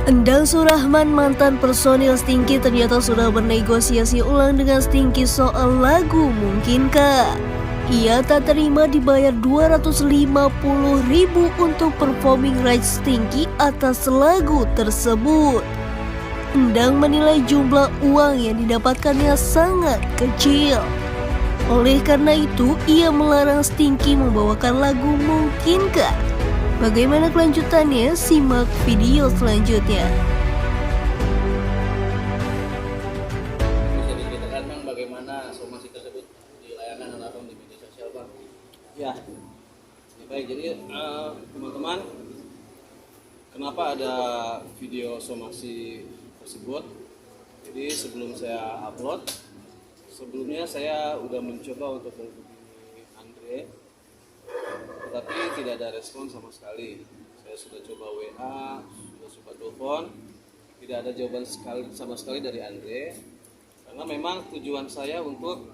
Endang Surahman, mantan personil Stinky, ternyata sudah bernegosiasi ulang dengan Stinky soal lagu Mungkinkah. Ia tak terima dibayar 250.000 untuk performing rights Stinky atas lagu tersebut. Endang menilai jumlah uang yang didapatkannya sangat kecil. Oleh karena itu, ia melarang Stinky membawakan lagu Mungkinkah. Bagaimana kelanjutannya? Simak video selanjutnya. Bisa diceritakan Bang bagaimana somasi tersebut dilayangkan atau di media sosial Bang? Ya, baik. Jadi teman-teman, kenapa ada video somasi tersebut? Jadi sebelum saya upload, sebelumnya saya udah mencoba untuk menghubungi Andre, tetapi tidak ada respon sama sekali. Saya sudah coba WA, sudah coba telepon, tidak ada jawaban sama sekali dari Andre. Karena memang tujuan saya untuk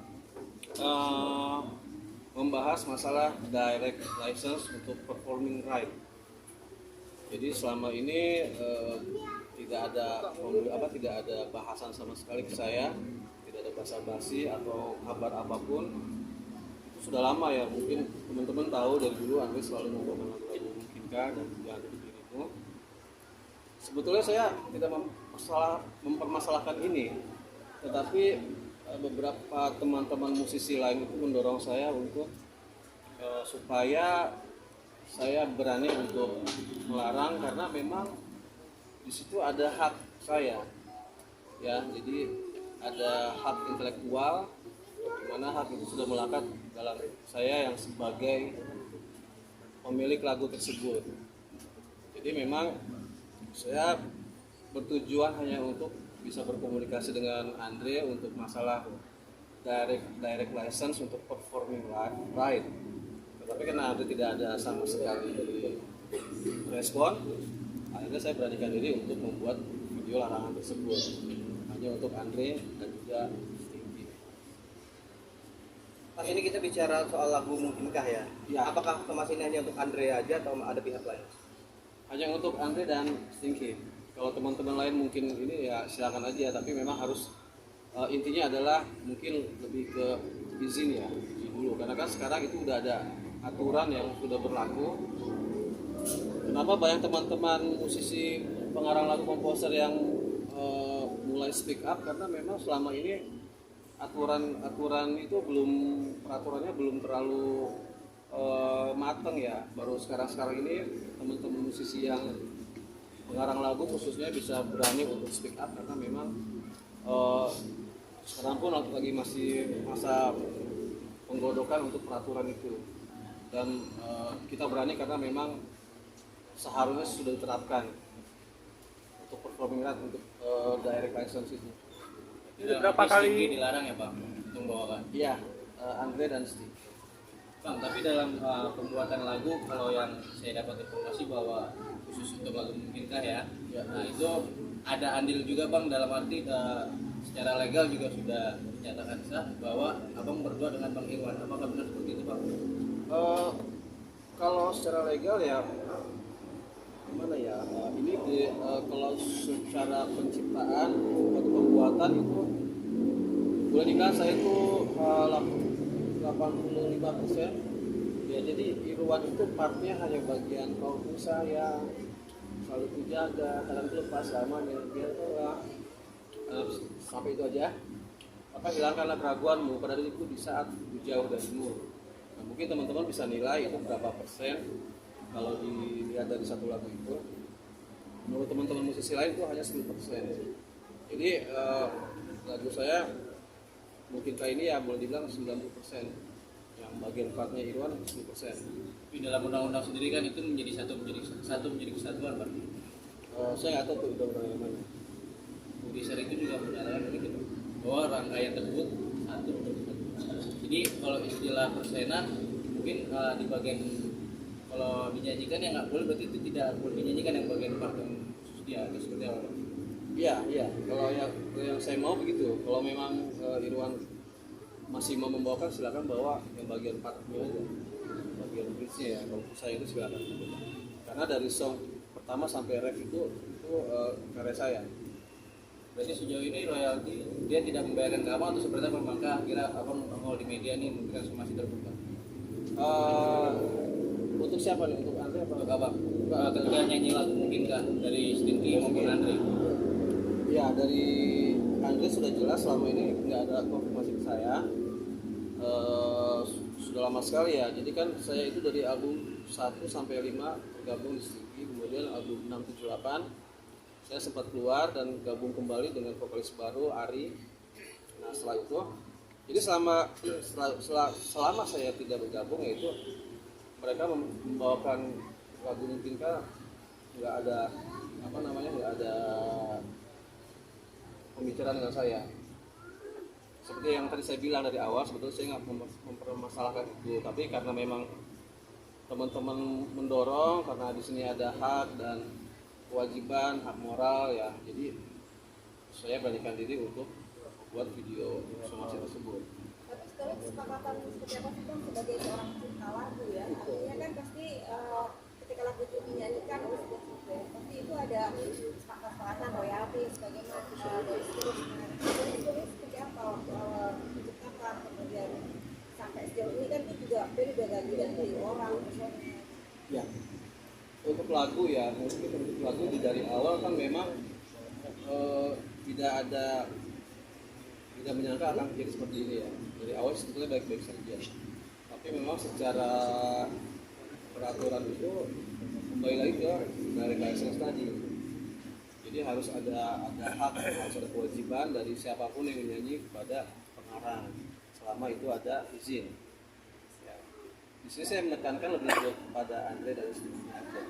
membahas masalah direct license untuk performing right. Jadi selama ini tidak ada bahasan sama sekali ke saya, tidak ada basa-basi atau kabar apapun. Sudah lama ya, mungkin teman-teman tahu dari dulu Andre selalu membawakan lagu-lagu Mungkinkah dan juga Ada di Dirimu. Sebetulnya saya tidak mempermasalahkan ini, tetapi beberapa teman-teman musisi lain itu mendorong saya untuk supaya saya berani untuk melarang, karena memang di situ ada hak saya, ya. Jadi ada hak intelektual, di mana hak itu sudah melekat dalam saya yang sebagai pemilik lagu tersebut. Jadi memang saya bertujuan hanya untuk bisa berkomunikasi dengan Andre untuk masalah direct license untuk performing right. Tetapi karena Andre tidak ada sama sekali respon, akhirnya saya beranikan diri untuk membuat video larangan tersebut hanya untuk Andre dan juga Stinky. Pas ini kita bicara soal lagu Mungkinkah ya? Ya. Apakah somasi ini hanya untuk Andre aja atau ada pihak lain? Hanya untuk Andre dan Stinky. Kalau teman-teman lain mungkin ini ya silakan aja, tapi memang harus intinya adalah mungkin lebih ke izin ya, izin dulu, karena kan sekarang itu udah ada aturan yang sudah berlaku. Kenapa banyak teman-teman musisi pengarang lagu, komposer yang mulai speak up? Karena memang selama ini aturan itu peraturannya belum terlalu matang ya. Baru sekarang ini teman-teman musisi yang pengarang lagu khususnya bisa berani untuk speak up, karena memang sekarang pun lagi masih masa penggodokan untuk peraturan itu, dan kita berani karena memang seharusnya sudah diterapkan untuk performing right untuk direct license itu. Berapa kali dilarang ya Bang untuk membawakan? Iya, Andre dan Steve. Bang, tapi dalam pembuatan lagu, kalau yang saya dapat informasi bahwa khusus untuk lagu Mungkinkah ya, nah itu ada andil juga Bang, dalam arti secara legal juga sudah dinyatakan sah bahwa Abang berdua dengan Bang Irwan. Apakah benar seperti itu Bang? Kalau secara legal ya gimana ya, kalau secara penciptaan atau pembuatan itu boleh dibilang saya itu 85%. Ya, jadi Irwan itu partnya hanya bagian kau saya selalu kujaga, kadang lepas lama dia sampai itu aja. Maka hilangkanlah keraguanmu pada diriku di saat jauh darimu. Nah, mungkin teman-teman bisa nilai itu berapa persen kalau dilihat dari satu lagu itu. Menurut teman-teman musisi lain itu hanya 10%. Jadi lagu saya Mungkinkah ini ya boleh dibilang 90%. Yang bagian partnya Irwan 10%. Di dalam undang-undang sendiri kan itu menjadi menjadi kesatuan Bang. Saya nggak tahu tuh undang-undang yang mana. Publisher itu juga menyatakan begitu bahwa rangkaian tersebut satu menjadi satu. Jadi kalau istilah persenan mungkin di bagian kalau dinyanyikan yang nggak boleh, berarti itu tidak boleh dinyanyikan yang bagian part yang khusus dia, atau seperti apa? Iya. Kalau yang saya mau begitu. Kalau memang Irwan masih mau membawakan, silakan bawa yang bagian partnya aja, bagian bridge-nya ya. Kalau saya itu silakan. Karena dari song pertama sampai ref itu itu karya saya. Berarti sejauh ini royalti dia tidak membayarkan ke abang atau seperti apa? Maka kira abang nongol di media nih mungkin masih terbuka. Untuk siapa nih? Untuk Andre apa? Untuk abang. Ketika nyanyi lagu mungkin kah dari Stinky maupun Andre? Ya, dari Andre sudah jelas selama ini nggak ada konfirmasi ke saya. Sudah lama sekali ya. Jadi kan saya itu dari album 1 sampai 5 bergabung di Stinky, kemudian album 6, 7, 8 saya sempat keluar dan gabung kembali dengan vokalis baru Ari. Nah setelah itu, jadi selama saya tidak bergabung, yaitu mereka membawakan lagu Tinka nggak ada nggak ada pembicaraan dengan saya. Seperti yang tadi saya bilang dari awal, sebetulnya saya nggak mempermasalahkan itu, tapi karena memang teman-teman mendorong, karena di sini ada hak dan kewajiban, hak moral ya, jadi saya beranikan diri untuk membuat video somasi tersebut. Tapi sekarang kesepakatan seperti apa sih Bang sebagai seorang pencipta lagu ya? Artinya kan pasti ketika lagu itu dinyanyikan oleh sebuah band, pasti itu ada kesepakatan royalti sebagaimana dari seterusnya. Jadi seperti apa waktu awal menciptakan, kemudian sampai sejauh ini kan itu juga band udah ganti orang personnya. Ya, untuk lagu ya, mungkin untuk lagu dari awal kan memang tidak menyangka akan menjadi seperti ini ya. Dari awal sebetulnya baik-baik saja, tapi memang secara peraturan itu kembali lagi ke dari KSS tadi. Jadi harus ada hak, harus ada kewajiban dari siapapun yang menyanyi kepada pengarang selama itu ada izin. Ya. Di sini saya menekankan lebih kepada Andre dan istrinya aja.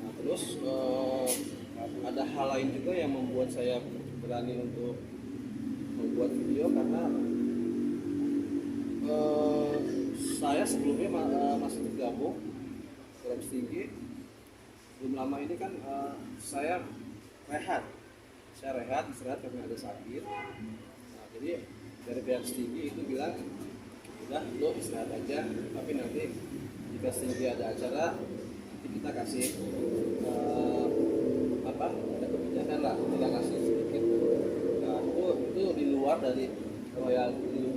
Nah, terus ada hal lain juga yang membuat saya berani untuk membuat video karena saya sebelumnya masih tergabung dalam Stinky. Belum lama ini kan saya rehat istirahat karena ada sakit. Nah, jadi dari pihak Stinky itu bilang udah lo istirahat aja, tapi nanti jika Stinky ada acara nanti kita kasih ada kebijakan lah, kita kasih sedikit. Nah itu di luar dari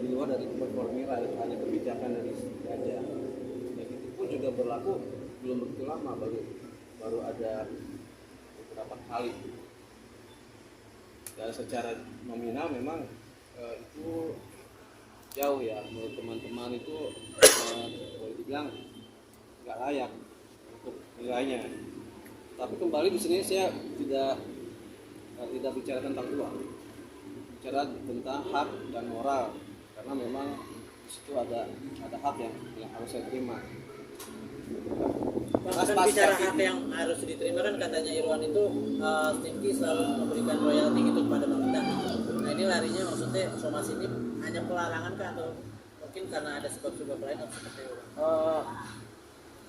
di luar dari formula, hanya kebijakan dari Stinky aja. Dan itu pun juga berlaku belum begitu lama, baru ada beberapa kali. Dan secara nominal memang itu jauh ya, menurut teman-teman itu boleh dibilang nggak layak untuk nilainya. Tapi kembali di sini saya tidak bicara tentang uang, bicara tentang hak dan moral, karena memang di situ ada hak yang harus saya terima. Kan bicara hak yang harus diterima kan katanya Irwan itu Stinky selalu memberikan royalti gitu kepada pemerintah. Nah ini larinya maksudnya somasi ini hanya pelarangan kah atau mungkin karena ada sebab-sebab lain atau seperti itu?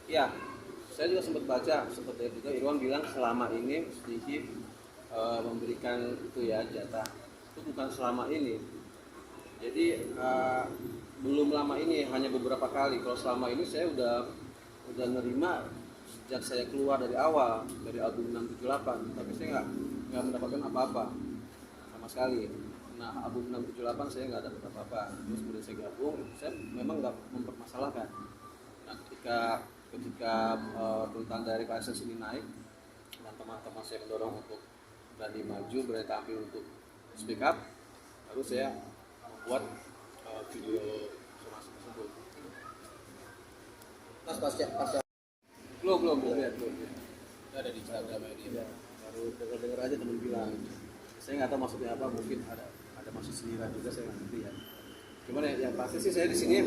Ya, saya juga sempat baca seperti itu. Irwan bilang selama ini Stinky memberikan itu ya jatah. Itu bukan selama ini. Jadi belum lama ini, hanya beberapa kali. Kalau selama ini saya udah nerima sejak saya keluar dari awal dari album 678, tapi saya nggak mendapatkan apa-apa sama sekali. Nah album 678 saya nggak dapat apa-apa. Terus kemudian saya gabung, saya memang nggak mempermasalahkan. Nah ketika tentang dari KSS ini naik dan teman-teman saya mendorong untuk berani maju, berani tampil untuk speak up, lalu saya membuat video somasi tersebut. Pasca Belum lihat. ada di Instagram dia. Ya, baru dengar aja teman bilang. Saya nggak tahu maksudnya apa, mungkin ada maksud sindiran juga, saya nggak ngerti ya. Cuman yang pasti sih saya di sini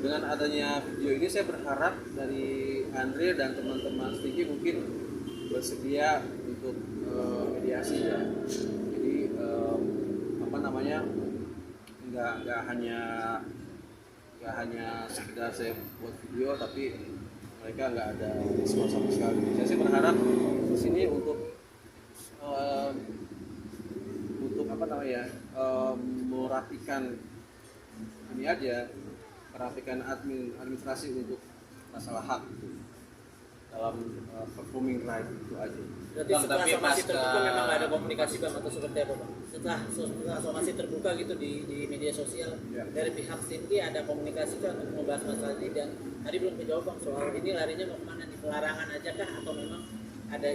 dengan adanya video ini saya berharap dari Andre dan teman-teman Stinky mungkin bersedia untuk mediasi ya. Jadi nggak hanya sekedar saya buat video tapi mereka nggak ada respon sama sekali. Saya sih berharap di sini untuk merapikan ini aja, merapikan administrasi untuk masalah hak. dalam performing right itu aja. Berarti Bang, setelah tapi somasi pas terbuka ke- memang nggak ada komunikasi bang atau seperti apa bang? Setelah somasi terbuka gitu di media sosial Ya. dari pihak Sinti ada komunikasi kan untuk membahas masalah ini dan tadi belum dijawab bang soal ini larinya mau kemana di pelarangan aja kah atau memang ada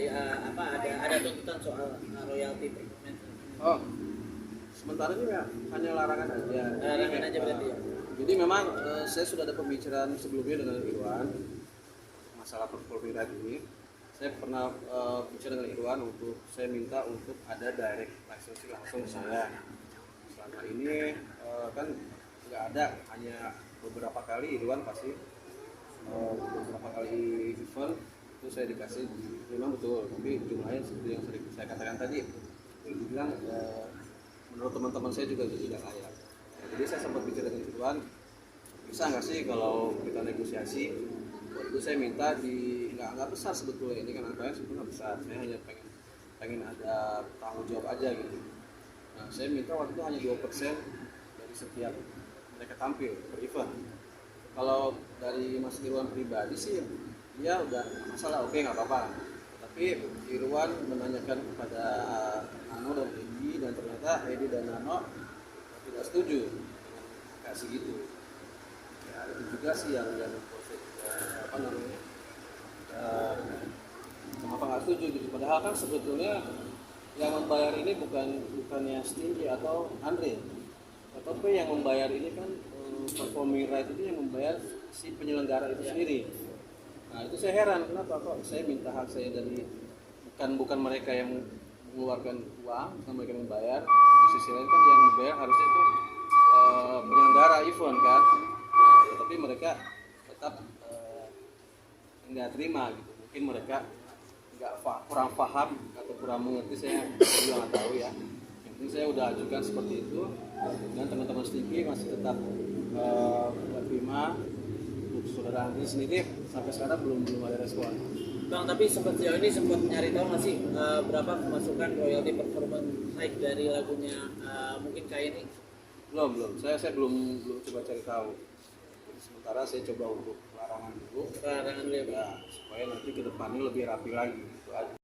ada tuntutan soal royalti payment? Oh, sementara ini ya, hanya larangan aja. Larangan aja berarti ya? Jadi memang saya sudah ada pembicaraan sebelumnya dengan Irwan masalah performing right ini. Saya pernah bicara dengan Irwan untuk saya minta untuk ada direct licensing langsung ke saya. Selama ini kan nggak ada, hanya beberapa kali Irwan pasti beberapa kali event itu saya dikasih, memang betul, tapi jumlahnya seperti yang sering saya katakan tadi, dibilang menurut teman-teman saya juga tidak layak. Jadi saya sempat bicara dengan Irwan, bisa nggak sih kalau kita negosiasi. Waktu itu saya minta di nggak besar sebetulnya, ini kan angkanya sebetulnya nggak besar, saya hanya pengen ada tanggung jawab aja gitu. Nah saya minta waktu itu hanya 2% dari setiap mereka tampil per event. Kalau dari Mas Irwan pribadi sih dia udah masalah, oke nggak apa-apa. Tapi Irwan menanyakan kepada Nano dan Edi, dan ternyata Edi dan Nano tidak setuju dengan kasih gitu. Ya itu juga sih yang proses apa namanya, kenapa nggak setuju gitu. Padahal kan sebetulnya yang membayar ini bukannya Stinky atau Andre, tetapi yang membayar ini kan performing right itu yang membayar si penyelenggara itu sendiri. Nah itu saya heran, kenapa kok saya minta hak saya dari bukan mereka yang mengeluarkan uang, bukan mereka yang membayar. Di sisi lain kan yang membayar harusnya itu penyelenggara event kan. Nah, tapi mereka tetap nggak terima gitu. Mungkin mereka kurang paham atau kurang mengerti, saya juga nggak tahu ya. Yang penting saya udah ajukan seperti itu, dan teman-teman Sticky masih tetap terima. Untuk saudara Andri sendiri sampai sekarang belum ada respon. Bang, tapi sempat nyari tahu nggak sih berapa pemasukan royalti performance naik dari lagunya mungkin kayak ini? Belum. Saya belum coba cari tahu. Jadi sementara saya coba untuk larangan dulu. Larangan dulu ya, Bang. Ya, supaya nanti ke depannya lebih rapi lagi. Itu aja.